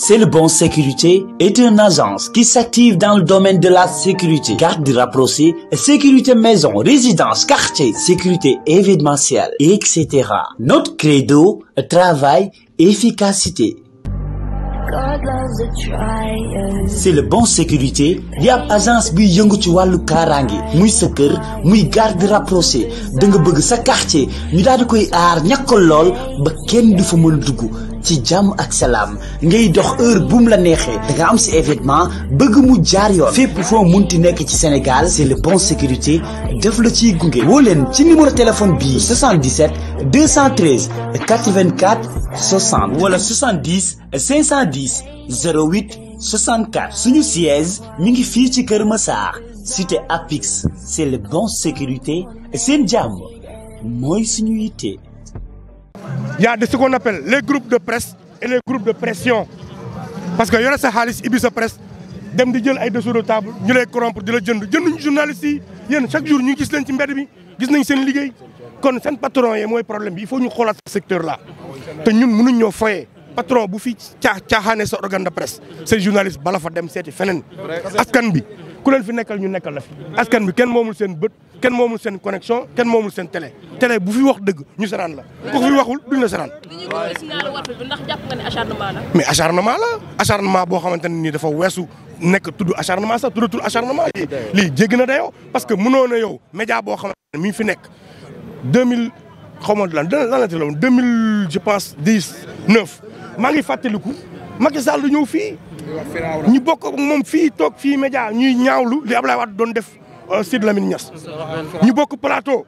C'est le Bon Sécurité est une agence qui s'active dans le domaine de la sécurité, garde rapprochée, sécurité maison, résidence, quartier, sécurité événementielle, etc. Notre credo, travail, efficacité. C'est le Bon Sécurité di ab agence bi yëngu ci wàllu kaaraange muy sa kër muy garde rapproché da nga bëgg sa quartier ñu daal di koy aar ñàkkal lool ba kenn du fa mën dugg ci jàmm ak salaam ngay dox heure bu mu la neexee da nga am si événement bëgg mu jaar yoon fépp foo munti nekk ci Sénégal c'est le Bon Sécurité def la ciy gunge woo leen ci numéro téléphone bii 77 213 84 60 wala 70 510 08 64 suñu siège mi ngi fii ci Kër Massar cité Apix c'est le Bon Sécurité seen jàmm mooy suñu yitte. Il y a de ce qu'on appelle les groupes de presse et les groupes de pression parce que yore sa xaalis ibi sa presse dem di jël ay dessous de table ñu lay corrompre di la jënduñu journalistes yi yéen chaque jour ñu gis leen ci mbedd bi gis nañ seen liggéey kon seen patron yi mooy problème bi il faut ñu xoolaat ce secteur là te ñun mënuñ ñoo foyee patron bu fi caaxaane sa organe de presse ces journalistes bala fa dem seeti feneen askan bi ku leen fi nekkal ñu nekkal la fi askan bi kenn moomul seen bët kenn moomul seen connexion kenn moomul seen télé bu fi wax dëgg ñu saraan la ku fi waxul duñ la saraan. ndax jàpp nga ne acharnement la. mais acharnement boo xamante ne nii dafa weesu nekk tudd acharnement sax tuddatul acharnement lii jéggi na dayoo parce que mënoo na yow média boo xamante ne mi ngi fi nekk 2000 xaw ma lan la te la woon 2000 je pense 19 maa ngi fàttaliku Macky Sall du ñëw fii ñu bokk ak moom fii toog fii média ñuy ñaawlu li Ablaye Wade doon def Sidy Lamine Niass ñu bokk plateau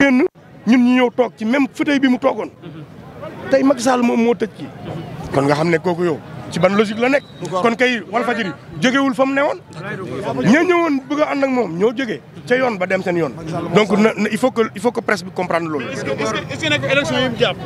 ñun ñu ñëw toog ci même fauteuil bi mu toogoon tey Macky Sall moom moo tëj kii kon nga xam ne kooku yow ci ban logique la nekk kon kay Walfadjri jógewul fa mu newoon ñoo ñëwoon bëgg a ànd ak moom ñoo jógee ca yoon ba dem seen yoon donc il faut que presse bi comprendre loolu. est-ce que nag élection yi mu jàpp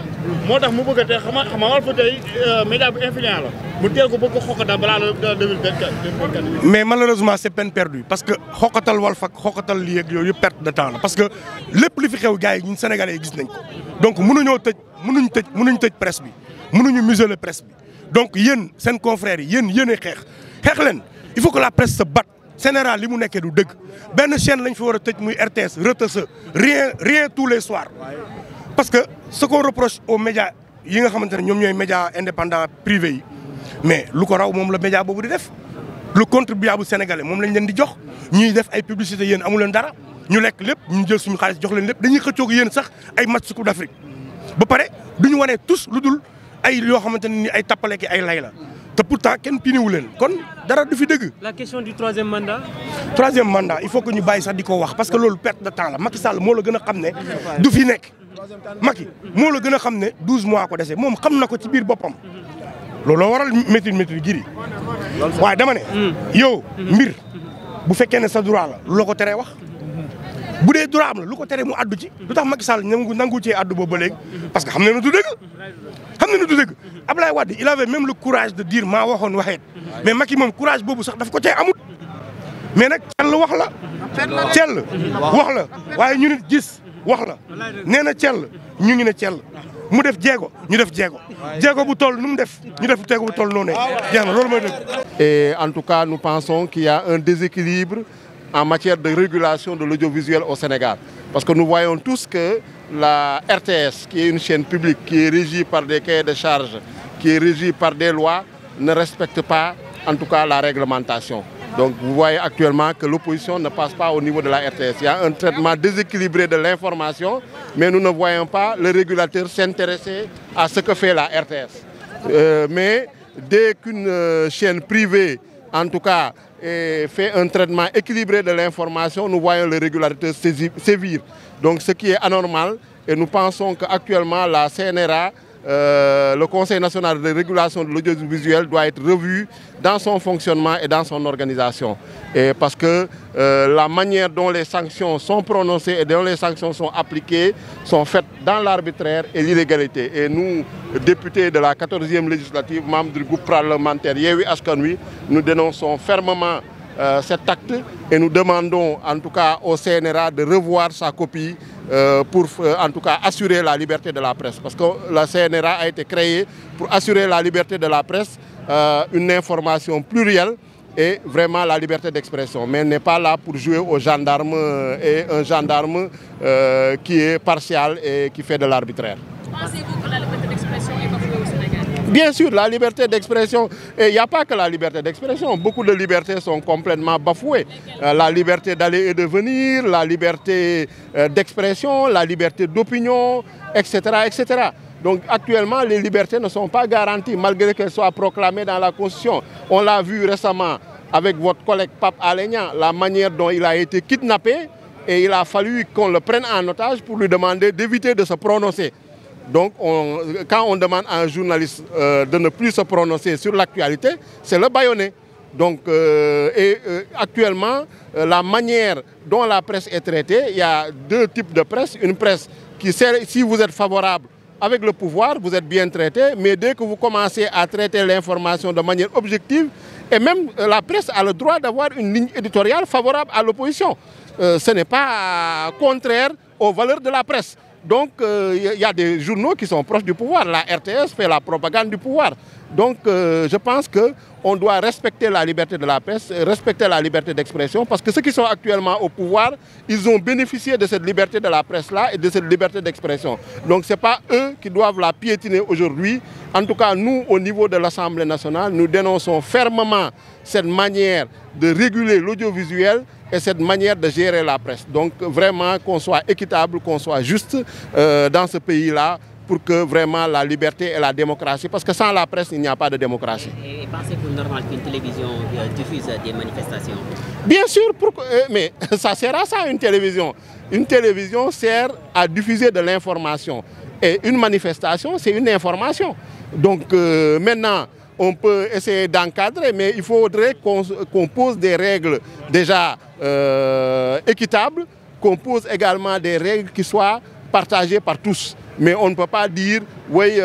moo tax mu bëgg a tey xam nga Walfadjri média bu influent la mu teel ko bëgg ko xoqatal balaa la 2024. mais malheureusement c'est peine perdue parce que xoqatal Walf ak xoqatal lii ak yooyu yëpp perte de temps la parce que lépp li fi xew gars yi ñun Sénégalais yi gis nañ ko donc mënuñu tëj presse bi mënuñu museler presse bi. donc yéen seen confrères yi yéen a xeex leen il faut que la presse se batte Sénégal li mu nekkee du dëgg benn chaîne lañ fi war a tëj muy RTS RTSE rien tous les soirs parce que ce qu'on reproche aux médias yi nga xamante ne ñoom ñooy médias indépendants privés yi mais lu ko raw moom la média boobu di def le contribuable sénégalais moom lañ leen di jox ñuy def ay publicité yéen amu leen dara ñu lekk lépp ñu jël suñu xaalis jox leen lépp dañuy xëccoog yéen sax ay match Coupe d'Afrique ba pare duñu wane tous lu dul ay yoo xamante ne ni ay tappale ki ay lay la te pourtant kenn piniwu leen kon dara du fi dëgg. la question du troisième mandat. troisième mandat il faut que ñu bàyyi sax di ko wax parce que loolu perte de temps la Macky Sall moo la gën a xam ne du fi nekk. Macky moo la gën a xam ne 12 mois ko dese moom xam na ko ci biir boppam looloo waral métti giri waaye dama ne. yow mbir bu fekkee ne sa droit la lu la ko teree wax. bu dee droit am la lu ko teree mu addu ci lu tax Macky Sall nangu cee addu boobu ba léegi parce que xam na ne du dëgg Ablaye Wade il avait même le courage de dire maa waxoon waxeet mais Macky moom courage boobu sax daf ko cee amut mais nag cell wax la waaye ñu nit gis wax la nee na cell ñu ngi ne cell mu def jéego ñu def jéego bu toll nu mu def ñu def jéego bu toll noonu jeex na loolu mooy dëgg. Et en tout cas nous pensons qu'il y a un déséquilibre en matière de régulation de l'audiovisuel au Sénégal. Parce que nous voyons tous que la RTS, qui est une chaîne publique, qui est régie par des cahiers de charges, qui est régie par des lois, ne respecte pas en tout cas la réglementation. Donc vous voyez actuellement que l'opposition ne passe pas au niveau de la RTS. Il y a un traitement déséquilibré de l'information, mais nous ne voyons pas le régulateur s'intéresser à ce que fait la RTS. Mais dès qu'une chaîne privée, en tout cas, fait un traitement équilibré de l'information, nous voyons le régulateur sévir. Donc ce qui est anormal, et nous pensons qu'actuellement la CNRA, le Conseil national de régulation de l'audiovisuel doit être revu dans son fonctionnement et dans son organisation. Et parce que la manière dont les sanctions sont prononcées et dont les sanctions sont appliquées sont faites dans l'arbitraire et l'illégalité. Et nous, députés de la 14e législative, membres du groupe parlementaire Yewwi Askan Wi, nous dénonçons fermement cet acte et nous demandons en tout cas au CNRA de revoir sa copie pour en tout cas assurer la liberté de la presse. Parce que la CNRA a été créée pour assurer la liberté de la presse, une information plurielle et vraiment la liberté d'expression. Mais n'est pas là pour jouer au gendarme et un gendarme qui est partial et qui fait de l'arbitraire. Pensez-vous que la liberté d'expression est bafouée au Sénégal? Bien sûr, la liberté d'expression, et il n'y a pas que la liberté d'expression, beaucoup de libertés sont complètement bafouées. La liberté d'aller et de venir, la liberté d'expression, la liberté d'opinion, etc., etc. Donc actuellement, les libertés ne sont pas garanties, malgré qu'elles soient proclamées dans la Constitution. On l'a vu récemment avec votre collègue Pape Alé Niang, la manière dont il a été kidnappé, et il a fallu qu'on le prenne en otage pour lui demander d'éviter de se prononcer. Donc, quand on demande à un journaliste de ne plus se prononcer sur l'actualité, c'est le bâillonner. Donc, actuellement, la manière dont la presse est traitée, il y a deux types de presse. Une presse qui, si vous êtes favorable avec le pouvoir, vous êtes bien traité, mais dès que vous commencez à traiter l'information de manière objective, et même la presse a le droit d'avoir une ligne éditoriale favorable à l'opposition. Ce n'est pas contraire aux valeurs de la presse. Donc, il y a des journaux qui sont proches du pouvoir. La RTS fait la propagande du pouvoir. Donc, je pense qu'on doit respecter la liberté de la presse, respecter la liberté d'expression, parce que ceux qui sont actuellement au pouvoir, ils ont bénéficié de cette liberté de la presse-là et de cette liberté d'expression. Donc, ce n'est pas eux qui doivent la piétiner aujourd'hui. En tout cas, nous, au niveau de l'Assemblée nationale, nous dénonçons fermement cette manière de réguler l'audiovisuel et cette manière de gérer la presse. Donc vraiment qu'on soit équitable, qu'on soit juste dans ce pays-là pour que vraiment la liberté et la démocratie, parce que sans la presse, il n'y a pas de démocratie. Et pensez-vous normal qu'une télévision diffuse des manifestations? Bien sûr, mais ça sert à ça une télévision. Une télévision sert à diffuser de l'information. Et une manifestation, c'est une information. Donc maintenant, on peut essayer d'encadrer, mais il faudrait qu'on pose des règles déjà équitables, qu'on pose également des règles qui soient partagées par tous. Mais on ne peut pas dire, oui,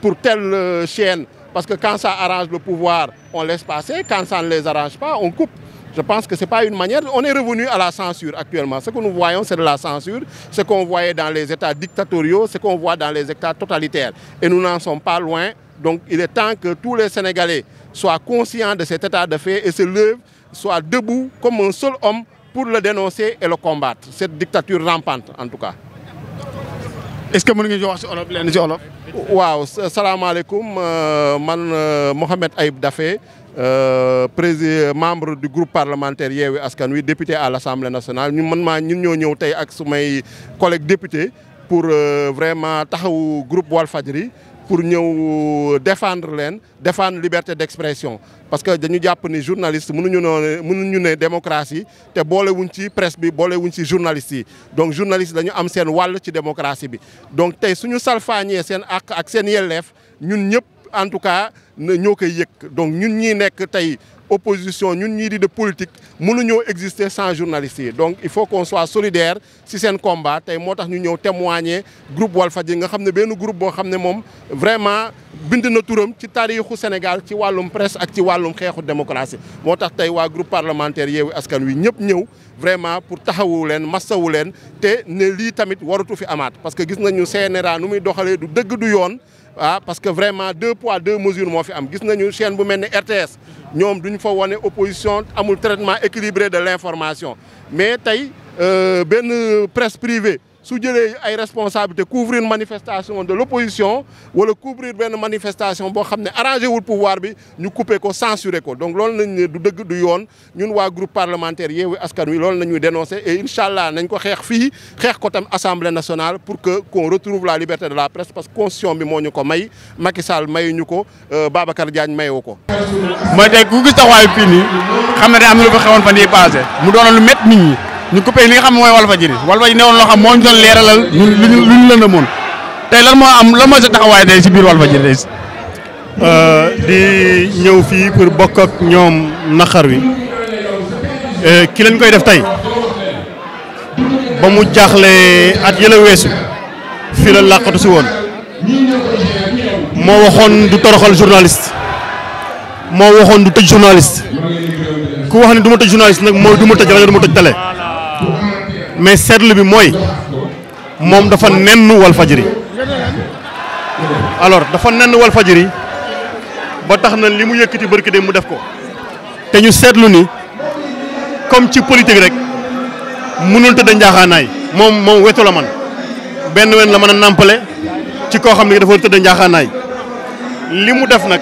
pour telle chaîne, parce que quand ça arrange le pouvoir, on laisse passer, quand ça ne les arrange pas, on coupe. Je pense que ce n'est pas une manière. On est revenu à la censure actuellement. Ce que nous voyons, c'est de la censure. Ce qu'on voyait dans les États dictatoriaux, ce qu'on voit dans les États totalitaires. Et nous n'en sommes pas loin. Donc il est temps que tous les Sénégalais soient conscients de cet état de fait et se lèvent, soient debout comme un seul homme pour le dénoncer et le combattre. Cette dictature rampante, en tout cas. Est-ce que vous pouvez dire ci olof? Waaw, salaamaaleykum, man Mohamed Ayib Daffé, membre du groupe parlementaire Yewwi Askan Wi, député à l'Assemblée nationale. Ñun ñoo ñëw tey ak sumay collègues députés pour vraiment taxawu groupe Walfadjri pour ñëw défendre liberté d'expression. Parce que dañu jàpp ni journaliste mënuñu ne démocratie te boolewuñ ci presse bi boolewuñ ci journaliste yi. Donc journaliste dañu am seen wàll ci démocratie bi. Donc tey suñu salfaañee seen àq ak seen yelleef ñun ñëpp en tout cas ñoo koy yëg. Donc ñun ñii nekk tey opposition, ñun ñii di de politique mënuñoo exister sans journalistes yi. Donc il faut qu'on soit solidaire si seen combat tey moo tax ñu ñëw témoigner groupe Walfadjri nga xam ne benn groupe boo xam ne moom vraiment bind na turam ci taarixu Sénégal ci wàllum presse ak ci wàllum xeexu démocratie. Moo tax tey waa groupe parlementaire Yewwi Askan Wi ñëpp ñëw vraiment pour taxawu leen massawu leen te ne lii tamit waratu fi amaat parce que gis nañu CNRA nu muy doxalee du dëgg du yoon. Parce que vraiment 2 poids 2 mesures moo fi am gis nañu chaîne bu mel ni RTS ñoom duñ fa wane opposition amul traitement équilibré de l'information mais tey benn presse privée su jëlee ay responsabilité couvrir une manifestation de l'opposition wala couvrir benn manifestation boo xam ne arrangé wul pouvoir bi ñu couper ko censurer ko donc loolu nañ ne du dëgg du yoon ñun waa groupe parlementaire Yewwi Askan Wi loolu nañuy dénoncer et incha allah nañ ko xeex fii xeex ko tam assemblée nationale pour que qu'on retrouve la liberté de la presse parce que constitution bi moo ñu ko may Macky Sall mayuñu ko Babacar Diagne mayewu ko. mooy tey ku gis taxawaayu fii nii xam ne am na lu fa xewoon fan yii passé mu doon lu métti nit ñi. ñu coupé li nga xam ne mooy Walfadjri newoon loo xam moo ñu doon leeralal lu ñu lëndëmoon tey lan mooy sa taxawaay day si biir Walfadjri day di ñëw fii pour bokk ak ñoom naqar wi ki lañ koy def tey ba mu jaaxle at yële weesu fii la làqatu si woon moo waxoon du toroxal journaliste moo waxoon du tëj journaliste ku wax ne du ma tëj journaliste nag mooy du ma tëj rajo du ma tëj télé mais seetlu bi mooy moom dafa nenn Walfadjri alors dafa nenn Walfadjri ba tax na li mu yëkkati barki de mu def ko te ñu seetlu ni comme ci politique rek mënul tëdd njaaxaanaay moom wetu la man benn wen la mën a nàmpale ci koo xam ne dafa tëdd njaaxaanaay li mu def nag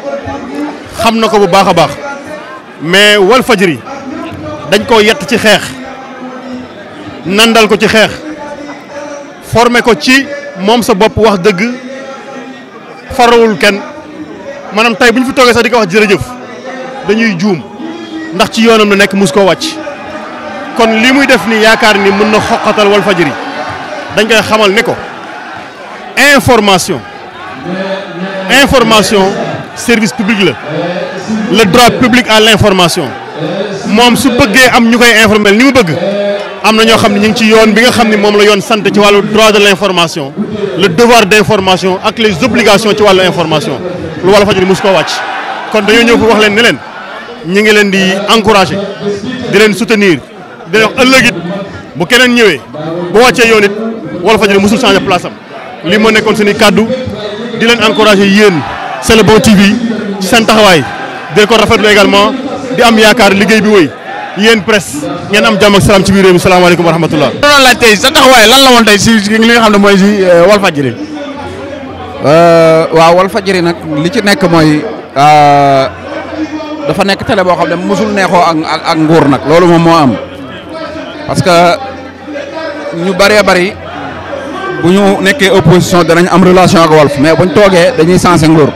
xam na ko bu baax a baax mais Walfadjri dañ koo yett ci xeex nandal ko ci xeex formé ko ci moom sa bopp wax dëgg farawul kenn maanaam tey bu ñu fi toogee sax di ko wax jërëjëf dañuy juum ndax ci yoonam la nekk mus koo wàcc kon lii muy def ni yaakaar ni mën na xoqatal Walfadjri dañ koy xamal ne ko information service public la le droit public à l'information moom su bëggee am ñu koy informel ni mu bëgg am na ñoo xam ne ñu ngi ci yoon bi nga xam ne moom la yoon sant ci wàllu droit de l'information le devoir d'information ak les obligations ci wàllu information lu Walfadjri mus koo wàcc kon dañoo ñëw fi wax leen ne leen ñi ngi leen di encourager di leen soutenir di leen wax ëllëg it bu keneen ñëwee bu wàccee yoon it Walfadjri musul changer place am lii moo nekkoon suñuy kàddu di leen encourager yéen c'est le bon TV ci seen taxawaay di ko rafetlu également di am yaakaar liggéey bi wëy yéen presse ngeen am jàmm ak salaam ci biir réew mi salaamaaleykum wa rahmatullah. doon laaj tey sa taxawaay lan la woon tey si li nga xam ne mooy si Walfadjri. waaw Walfadjri nag li ci nekk mooy dafa nekk télé boo xam ne musul neexoo ak nguur nag loolu moom moo am parce que ñu bëree bëri bu ñu nekkee opposition danañ am relation ak Walf mais buñ toogee dañuy sensé nguur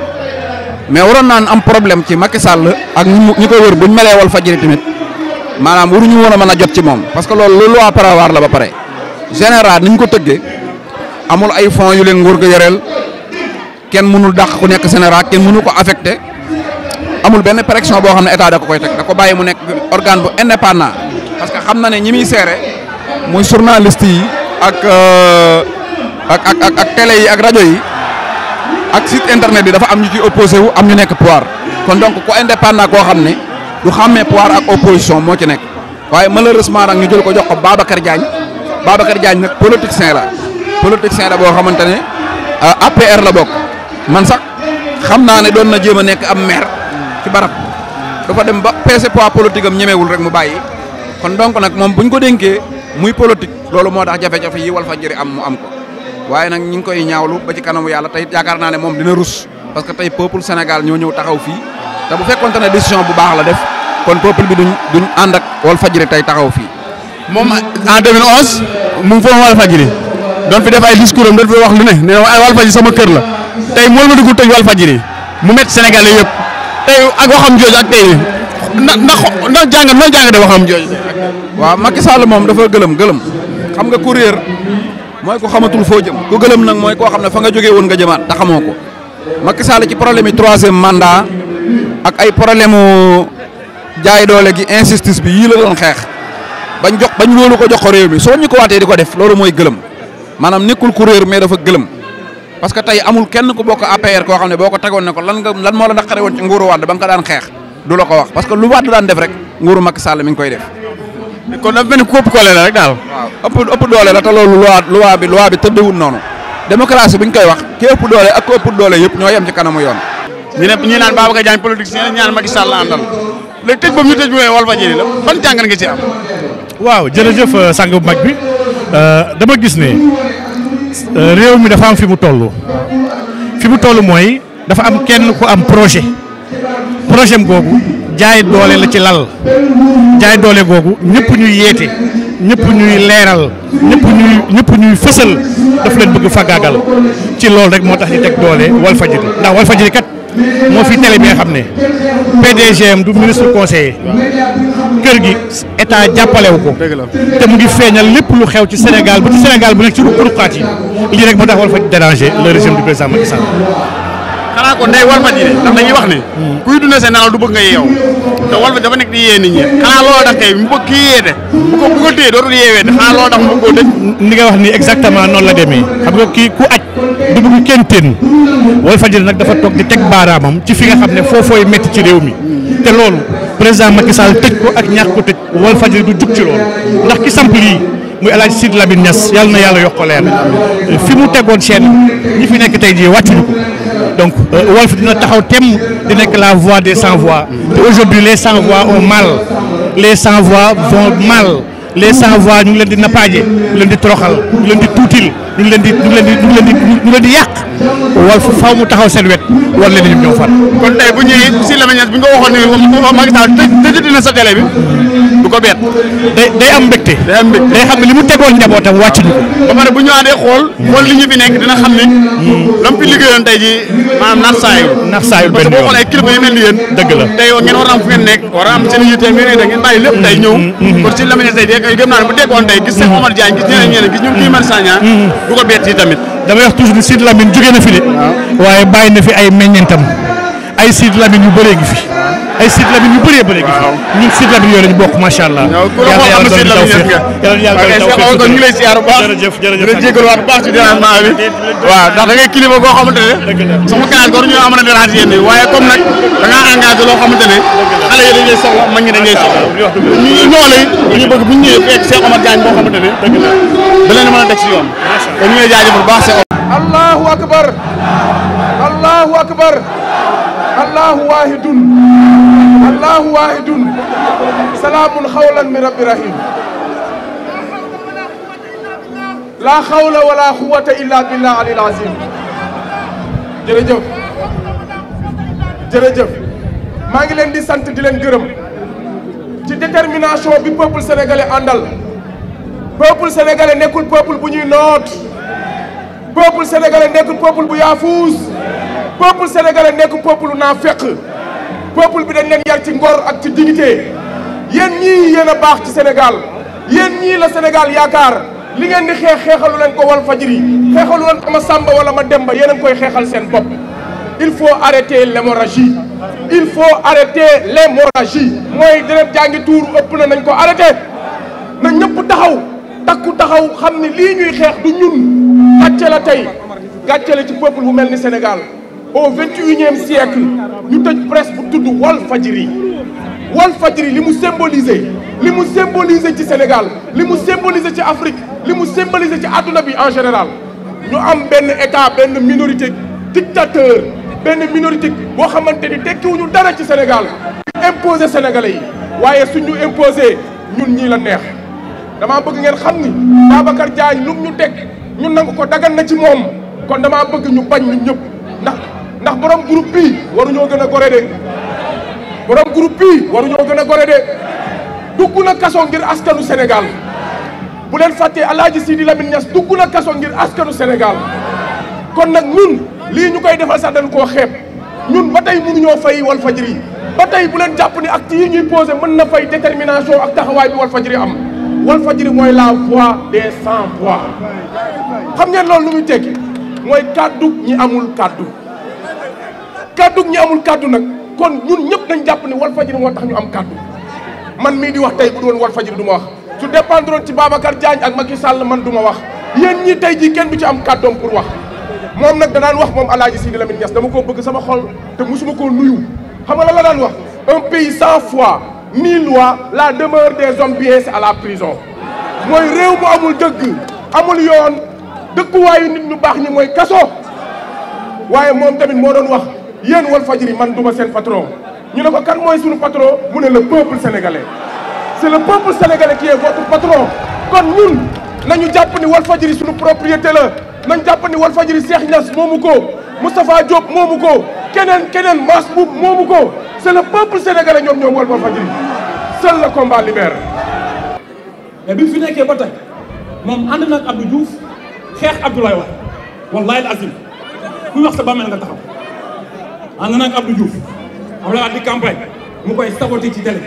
mais waroon naan am problème ci Macky Sall ak ñi ko wër buñ melee Walfadjri tamit maanaam waruñu woon a mën a jot ci moom parce que loolu lu loi prévoir la ba pare général ni ñu ko tëggee amul ay fonds yu leen nguur ga yoreel kenn mënul dàq ku nekk général kenn mënu ko affecté amul benn pression boo xam ne état da ko koy teg da ko bàyyi mu nekk organe bu indépendant parce que xam na ne ñi muy seere muy journaliste yi ak télé yi ak rajo yi ak site internet yi dafa am ñu ci opposé wu am ñu nekk pouvoir kon donc ku indépendant koo xam ne du xàmmee pouvoir ak opposition moo ci nekk waaye malheureusement nag ñu jël ko jox ko Babacar Diagne nag politicien la boo xamante ne APR la bokk man sax xam naa ne doon na jéem a nekk am maire ci barab dafa dem ba peese poids politique am ñemewul rek mu bàyyi kon donc nag moom buñ ko dénkee muy politique loolu moo tax jafe-jafe yi Walfadjri am mu am ko waaye nag ñu ngi koy ñaawlu ba ci kanamu yàlla tey yaakaar naa ne moom dina rus parce que tey peuple Sénégal ñoo ñëw taxaw fii te bu fekkonte ne décision bu baax la def kon peuple bi duñ ànd ak Walfadjri tey taxaw fii. moom en 2011 mu ngi foofu Walfadjri doon fi def ay discours am doon fi wax lu ne nee na ay Walfadjri sama kër la tey mool ma dugg tëj Walfadjri mu métti Sénégalais yëpp tey ak waxam jooju ak tey na jàngate waxam jooju. waaw Macky Sall moom dafa gëlëm xam nga courrier mooy ko xamatul foo jëm ku gëlëm nag mooy koo xam ne fa nga jógee woon nga jëmaat te xamoo ko Macky Sall ci problème yi 3e mandat ak ay problème jaay doole gi injustice bi yii la doon xeex bañ loolu ko jox ko réew mi soo ñu ko waatee di ko def loolu mooy gëlëm maanaam nekkul courrier mais dafa gëlëm parce que tey amul kenn ku bokk APR koo xam ne boo ko tegoon ne ko lan moo la naqare woon ci nguuru Wade ba nga ko daan xeex du la ko wax parce que lu Wade daan def rek nguuru Macky Sall mi ngi koy def. kon dafa mel ni ku ëpp doole la rek daal. waaw ëpp doole la te loolu loi bi tëddewul noonu démocratie bu ñu koy wax ki ëpp doole ak ku ëpp doole yëpp ñoo yem ci kanamu yoon. ñi naan Babacar Diagne politicien ñaan Macky Sall la àndal léegi tëj boobu ñu tëj bu Walfadjri la ban jàngat nga ci am. waaw jërëjëf sang bu mag bi dama gis ne réew mi dafa am fi mu toll mooy dafa am kenn ku am projet am googu jaay doole la ci lal jaay doole googu ñëpp ñuy yeete ñëpp ñuy leeral ñëpp ñuy fësal daf leen bëgg fagaagal ci loolu rek moo tax ñu teg doole Walfadjri ndax Walfadjri kat moo fi télé bi nga xam ne PDGM du ministre conseiller kër gi état jàppalewu ko te mu ngi feeñal lépp lu xew ci Sénégal ba ci Sénégal bu nekk ci ruqaat yi lii rek moo tax Walfadjri déranger le régime du président Macky Sall. xanaa kon day Walfadjri ndax dañuy wax ne kuy dundee seen nelaw du bëgg nga yeew te Walfadjri dafa nekk di yee nit ñi xanaa looloo tax kay mu bëgg kii yeete bu ko téye dootul yeewee te xanaa looloo tax mu bëgg koo tëj. ni nga wax ni exactement noonu la demee xam nga kii ku aj du bëgg kenn teen Walfadjri nag dafa toog di teg baaraamam ci fi nga xam ne foofooy métti ci réew mi te loolu président Macky Sall tëj ko ak ñàkk ko tëj Walfadjri du jug ci loolu ndax ki samp lii muy El Hadj Sidy Lamine Niass yàlla na yàlla yokk ko leer fi mu tegoon chaîne ñi fi nekk tey jii wàccuñu ko donc Walf dina taxaw temm di nekk la voix des sans voix te aujourd'hui les sans voix ont mal les sans voix vont mal les sans voix ñu ngi leen di nappaaje ñu leen di toroxal ñu leen di tuutil ñu ngi leen di yàq Walf faaw mu taxaw seen wet war leen ñoom ñoo far. kon tey bu ñëwee Sidy Lamine Niass bi nga waxoon ne Macky Sall tëjati na sa télé bi du ko bett. day am mbégte. day xam ne li mu tegoon njabootam wàccuñu ko. ba pare bu ñëwaatee xool li ñu fi nekk dina xam ne. lam fi liggéeyoon tey jii maanaam naaf saayul benn yoon parce que boo xoolee kilifa yu mel ni yéen. dëgg la tey ngeen war a am fu ngeen nekk war a am seen yitte ngeen bàyyi lépp tey ñëw. kon Sidy Lamine Niass tey gëm naa ne bu déggoon tey gis Cheikh Omar Diagne gis ñeneen gis ñun Guy Marius Sagna du ko bett yi tamit. damay wax toujours Sidy Lamine jóge na fi de. waaye bàyyi na fi ay meññeentam ay Sidy Lamine yu bëree ngi fi ay Sidy Lamine yu bëree ngi fi ñun Sidy Lamine yooyu lañu bokk macha allah. yàlla ñu ngi lay ziar bu baax jërëjëf dina jégaluwaat bu baax ci dérangement bi waaw ndax da ngay kilifa goo xamante ne sama canal ko ñu mën a déranger yéen waaye comme nag da ngaa engagé loo xamante ne xale yi dañuy soxla mag ñi dañuy soxla ñu ñoolee dañu bëgg bu ñu ñëwee fekk Cheikh Omar Diagne boo xamante ne da leen mën a teg si yoon kon ñu ngi lay jaajëfal bu baax Cheikh Allahu akbar Allahu akbar Allahu wahidun Allahu wahidun salamun xawlan min rabbi rahim la xawla wala quwwata illa billah alil azim jërëjëf jërëjëf maa ngi leen di sant di leen gërëm ci détermination bi peuple sénégalais àndal peuple sénégalais nekkul peuple bu ñuy noot peuple sénégalais nekkul peuple bu yaafuus peuple sénégalais nekkul peuple naafeq peuple bi dañ leen yar ci ngor ak ci dignité yéen ñii yéen a baax ci Sénégal yéen ñii la Sénégal yaakaar li ngeen di xeexalu leen ko Walfadjri xeexalu leen ko ma Samba wala ma Demba yéen a ngi koy xeexal seen bopp il faut arrêter l'hémorragie il faut arrêter l'hémorragie mooy deret jaa ngi tuuru ëpp na nañ ko arrêter na ñëpp taxaw takku taxaw xam ni lii ñuy xeex du ñun gàcce la tey gàcce la ci peuple bu mel ni Sénégal au 21e siècle ñu tëj presse bu tudd Walfadjri Walfadjri li mu symboliser ci Sénégal li mu symboliser ci Afrique li mu symboliser ci àdduna bi en général ñu am benn état benn minorité dictateur benn minorité boo xamante ni tekkiwuñu dara ci Sénégal imposer Sénégalais yi waaye suñu imposer ñun ñii la neex damaa bëgg ngeen xam ni Babacar Diagne lu ñu teg ñu nangu ko dagan na ci moom kon damaa bëgg ñu bañ ñu ñëpp ndax borom groupe bii waruñoo gën a gore de borom groupe bii waruñoo gën a gore de dugg na kaso ngir askanu Sénégal bu leen fàttee El Hadj Sidy Lamine Niass dugg na kaso ngir askanu Sénégal kon nag ñun lii ñu koy defal sax dañ koo xeeb ñun ba tey mënuñoo fay Walfadjri ba tey bu leen jàpp ni acte yi ñuy posé mën na fay détermination ak taxawaay bi Walfadjri am Walfadjri mooy la voix des sans voix xam ngeen loolu lu muy tekki mooy kàddu ñi amul kàddu ñi amul kàddu nag kon ñun ñëpp nañ jàpp ni Walfadjri moo tax ñu am kàddu man mii di wax tey bu doon Walfadjri du ma wax su dépendroon ci Babacar Diagne ak Macky Sall man du ma wax yéen ñi tey jii kenn du ci am kàddoom pour wax moom nag da daan wax moom El Hadj Sidy Lamine Niass dama koo bëgg sama xol te musuma koo nuyu xam nga la daan wax un pays sans foi ni loi la demeure des hommes bien c'est à la prison mooy réew mu amul dëgg amul yoon dëkkuwaayu nit ñu baax ñi mooy kaso waaye moom tamit moo doon wax yéen Walfadjri man duma seen patron ñu ne ko kan mooy suñu patron mu ne le peuple sénégalais c'est le peuple sénégalais qui est votre patron kon ñun nañu jàpp ni Walfadjri suñu propriété la nañ jàpp ni Walfadjri Cheikh Niass moomu ko Moustapha Diop moomu ko keneen Mass Boub moomu ko c'est le peuple sénégalais ñoom ñoom Walfadjri seul le combat libère. mais bi fi nekkee ba tey moom ànd na ak Abdou Diouf xeex Abdoulaye Wade wallahi al azim kuy wax sa bàmmeel nga taxaw ànd na ak Abdou Diouf Abdoulaye Wade di campagne mu koy saboté ci télé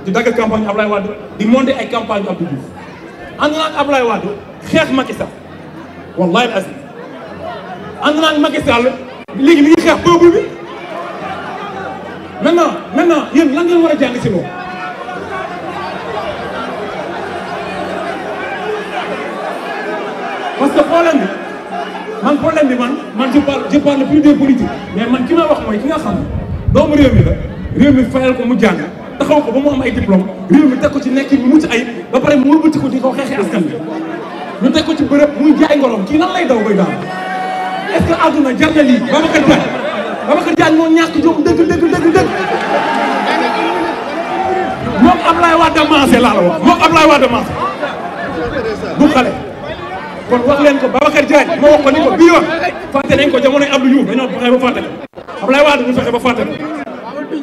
di dagg campagne Abdoulaye Wade di monter ay campagne yu Abdou Diouf ànd na ak Abdoulaye Wade xeex Macky Sall wallahi al azim ànd na ak Macky Sall léegi li ngi xeex peuple bi maintenant yéen lan ngeen war a jàng si loolu parce que problème bi man je parle plus des politiques mais man ki may wax mooy ki nga xam ne doomu réew mi la réew mi fayal ko mu jàng taxaw ko ba mu am ay diplôme réew mi teg ko ci nekk mu mucc ayib ba pare mu wëlbati ko di ko xeexee askan bi ñu teg ko ci bërëb muy jaay ngorom kii nan lay daw bay daal est-ce que àdduna jar na lii Babacar Diagne moo ñàkk jom dëgg moom Ablaye Wade mancé laa la wax moom Ablaye Wade mancé du xale kon wax leen ko Babacar Diagne ma wax ko ni ko bii yoon fàtte nañ ko jamonoy Abdou Diouf dañoo fexe ba fàtte ko Ablaye Wade ñu fexe ba fàtte ko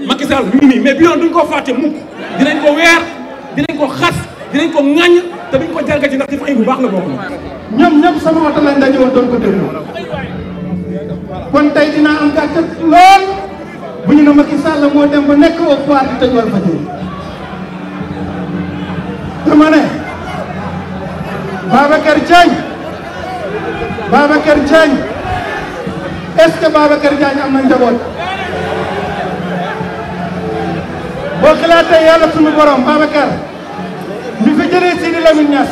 Macky Sall mi ngi nii mais bii yoon duñ ko fàtte mukk dinañ ko weer dinañ ko xas dinañ ko ŋaññ te duñ ko jalgati ndax ci fay bu baax la bokk ñoom ñëpp sama oto lañ daje woon doon ko déglu kon tey dinaa am gàcce lool bu ñu ne Macky Sall moo dem ba nekk au pouvoir di tëj Walfadjri dama ne Babacar Diagne est-ce que Babacar Diagne am na njaboot boo xalaatee yàlla sunu borom Babacar ñu fi jëlee Sidi Lamine Niass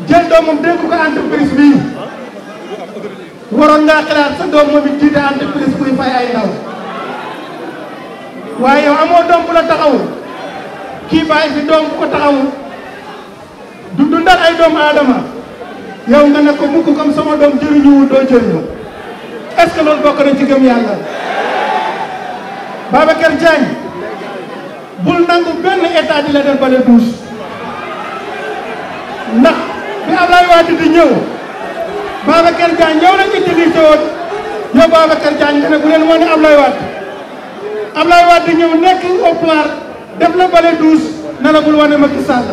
jël doomam dénk ko entreprise bii waroon ngaa xalaat sa doom moom it jiite entreprise buy fay ay ndaw waaye yow amoo doom bu la taxawul kii bàyyi fi doom bu ko taxawul du dundal ay doomu aadama yow nga ne ko mukk comme sama doom jëriñuwul doo jëriñu est-ce que loolu bokk na ci gëm yàlla Babacar Diagne bul nangu benn état di la def bale douche ndax bi Ablaye Wade di ñëw Babacar Diagne yow lañ utilisé woon yow Babacar Diagne nga ne bu leen wane Ablaye Wade di ñëw nekk au pouvoir def la bale douche ne la bul wane Macky Sall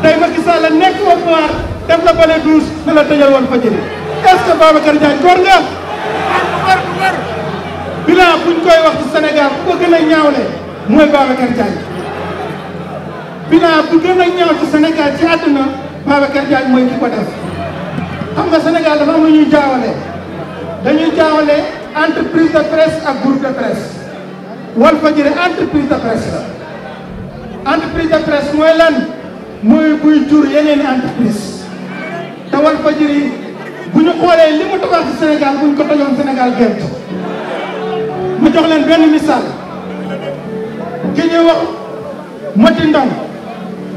tey Macky Sall nekk au pouvoir def la bale douche ne la tëjal Walfadjri est-ce que Babacar Diagne góor nga bilan buñ koy wax ci Sénégal bu ko gën a ñaawle mooy Babacar Diagne bilan bu gën a ñaaw ci Sénégal ci àdduna Babacar Diagne mooy ki ko def xam nga Sénégal dafa am lu ñuy jaawale dañuy jaawale entreprise de presse ak groupe de presse Walfadjri entreprise de presse la entreprise de presse mooy lan mooy buy jur yeneen entreprise te Walfadjri bu ñu xoolee li mu tabax ci Sénégal bu ñu ko tojoon Sénégal gerte ma jox leen benn misaal ki ñuy wax Mati Ndong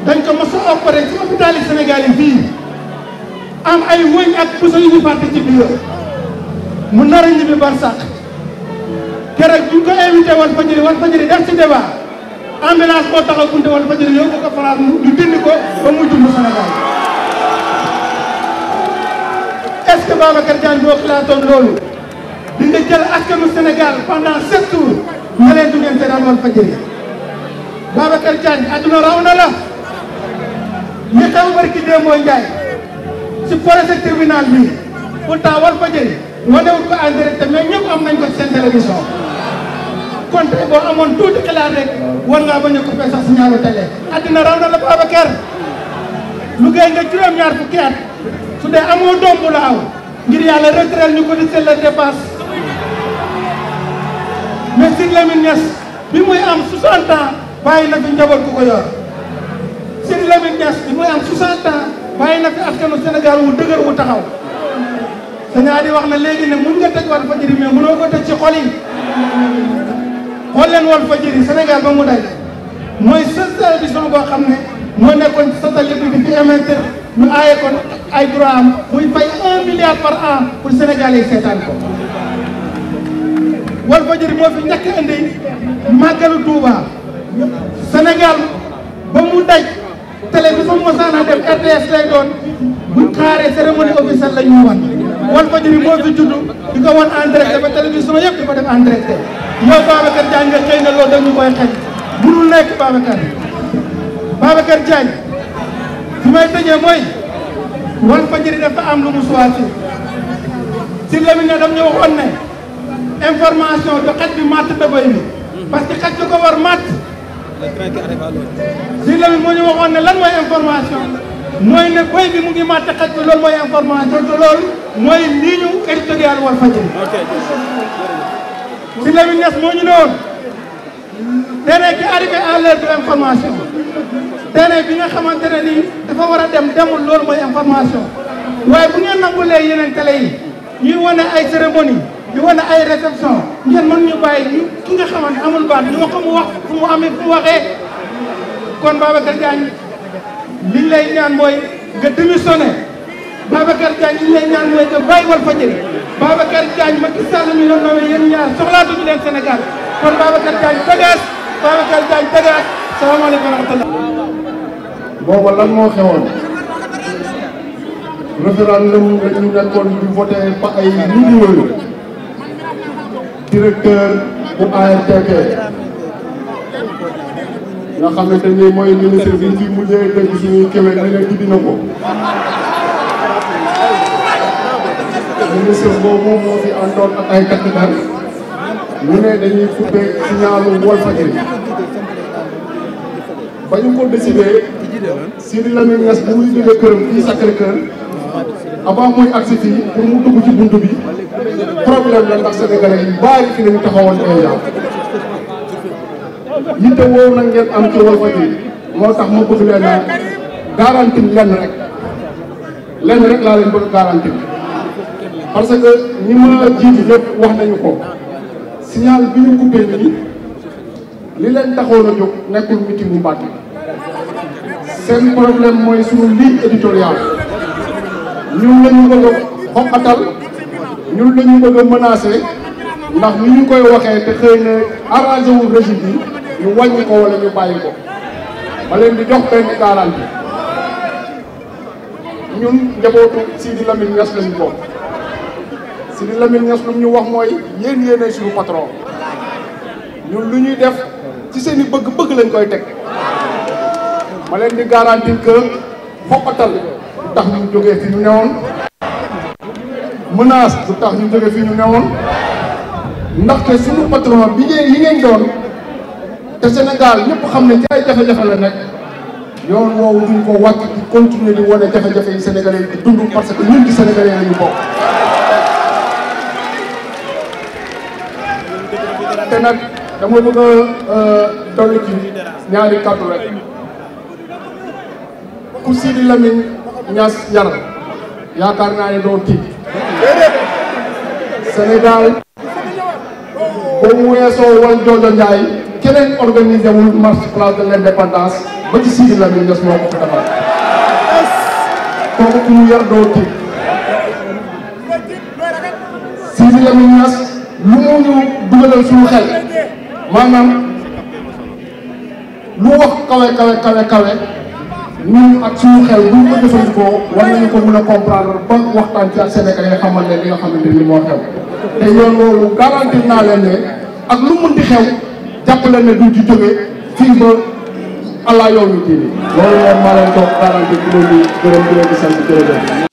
dañ ko mos a opéré ci hôpital yi Sénégal yi fii am ay wëñ ak puso yu ñu fàtte ci biir mu nar a ñibbi barsàq keroog bu ñu ko invité Walfadjri def ci débat ambulance moo taxaw bunte Walfadjri yóbbu ko France ñu dindi ko ba muy dund Sénégal est-ce que Babacar Diagne boo xalaatoon loolu di nga jël askanu Sénégal pendant 7 jours nga leen du ngeen seetaan Walfadjri Babacar Diagne adduna raw na la ñi xew barki Demba Ndiaye si projet tribunal bi pourtant Walfadjri wanewul ko en direct mais ñëpp am nañ ko seen télévision kon tey boo amoon tuuti xalaat rek war ngaa bañ a coupé sax signalu télé adduna raw na la Babacar lu gay nga juróom-ñaar fukki at su dee amoo doom bu la aw ngir yàlla retraite ñu ko di seen la dépasse mais Sidi Lamine Niass bi muy am 60 ans bàyyi na fi njaboot ku ko yor Sidi Lamine Niass bi muy am 60 ans bàyyi na fi askanu Sénégal wu dëgër wu taxaw sañaa di wax na léegi ne mun nga tëj Walfadjri mais mënoo ko tëj ci xol yi xool leen Walfadjri Sénégal ba mu day mooy seule télévision boo xam ne moo nekkoon ci satellite bi fi émettre ñu aaye ko ay droit am muy fay 1 milliard par an pour Sénégalais yi seetaan ko Walfadjri moo fi njëkk indi màggalu Touba Sénégal ba mu daj télé bi fa mosaan a def RTS lay doon buñ xaaree cérémonie officielle la ñu wan Walfadjri moo fi judd di ko wan en direct ba télévision yëpp di ko def en direct yow Babacar Diagne nga xëy na loolu dañu koy xëy mënul nekk Babacar Diagne fi may tëjee mooy Walfadjri dafa am lu mu choisir si Lamine ne dam ñu waxoon ne information du xaj bi matt dafay bi parce que xaj du ko war matt si Lamine moo ñu waxoon ne lan mooy information mooy ne boy bi mu ngi matt xaj bi loolu mooy information te loolu mooy ligne éditoriale Walfadjri si Lamine Niass moo ñu ne woon terrain qui arrivé à l'heure de l'information terrain bi nga xamante ne nii dafa war a demul loolu mooy information waaye bu ngeen nangulee yeneen télé yi ñuy wane ay cérémonie di wane ay réception ngeen mën ñu bàyyi ñu ki nga xamante amul baat ñu wax ko mu wax fu mu amee fu mu waxee kon Babacar Diagne liñ lay ñaan mooy nga démissionné Babacar Diagne liñ lay ñaan mooy nga bàyyi Walfadjri Babacar Diagne Macky Sall mi la nommé yéen ñaar soxlaatuñu leen Sénégal kon Babacar Diagne dégage Babacar Diagne dégage salaamaaleykum wa rahmatulah. booba lan moo xewoon référendum la ñu nekkoon di voté ba ay millions directeur bu ARTP nga xamante ni mooy ministre bi fi mujjee dégg suñuy kéwél ne leen dindi na ko ministre boobu moo fi àndoon ak ay takk-der ñu ne dañuy coupé signalu Walfadjri ba ñu ko décidé Sidi Lamine Niass bu muy jógee këram fii Sacré-Cœur avant muy agsi fii pour mu dugg ci buntu bi problème la ndax sénégalais yi bari fi nañu taxawoon déjà yitte woowu nag ngeen am ci Walfadjri moo tax ma bëgg leen a garanti lenn rek laa leen bëgg garanti parce que ñi ma jiitu ñëpp wax nañu ko signal bi ñu coupé nii li leen taxoon a jóg nekkul meeting bu Mbacké seen problème mooy suñu ligne éditoriale ñun la ñu bëgg a xoqatal ñun la ñu bëgg a menacé ndax ni ñu koy waxee te xëy na arrangé wul régime bi ñu wàññi ko wala ñu bàyyi ko ma leen di jox benn garantie ñun njabootu Sidi Lamine Niass lañu bokk Sidi Lamine Niass lu ñu wax mooy yéenay suñu patron ñun lu ñuy def ci seen i bëgg-bëgg lañ koy teg ma leen di garantir que xoqatal du tax ñu jógee fi ñu newoon menace du tax ñu jógee fi ñu newoon ndaxte suñu patron bi yi ngeen doon te Sénégal ñëpp xam ne ci ay jafe-jafe la nekk yoon woowu duñ ko wàcc di continuer di wane jafe-jafe yi Sénégalais yi di dund parce que ñun ci Sénégalais yi lañu bokk. te nag dama bëgg a dolli ci ñaari kàddu rek ku Sidi Lamine Niass yar yaakaar naa ne doo tiit Sénégal ba mu weesoo wal Joojo Njaay keneen organisé wul marche place de l'indépendance ba ci Sidi Lamine Niass moo ko fi defar kooku ku mu yar doo tiit Sidi Lamine Niass lu mu ñu dugalal suñu xel maanaam lu wax kawe ñun ak suñu xel bu ñu ko jëfandikoo war nañu ko mën a comprendre ba waxtaan ci ak Sénégal yi xamal ne li nga xamante ni moo xew te yoon loolu garantir naa leen ne ak lu mënti xew jàpp leen ne duñ ci jóge fii ba allah yow mi tiini loolu moom maa leen toog garantir di leen di gërëm di leen di sant jërëjëf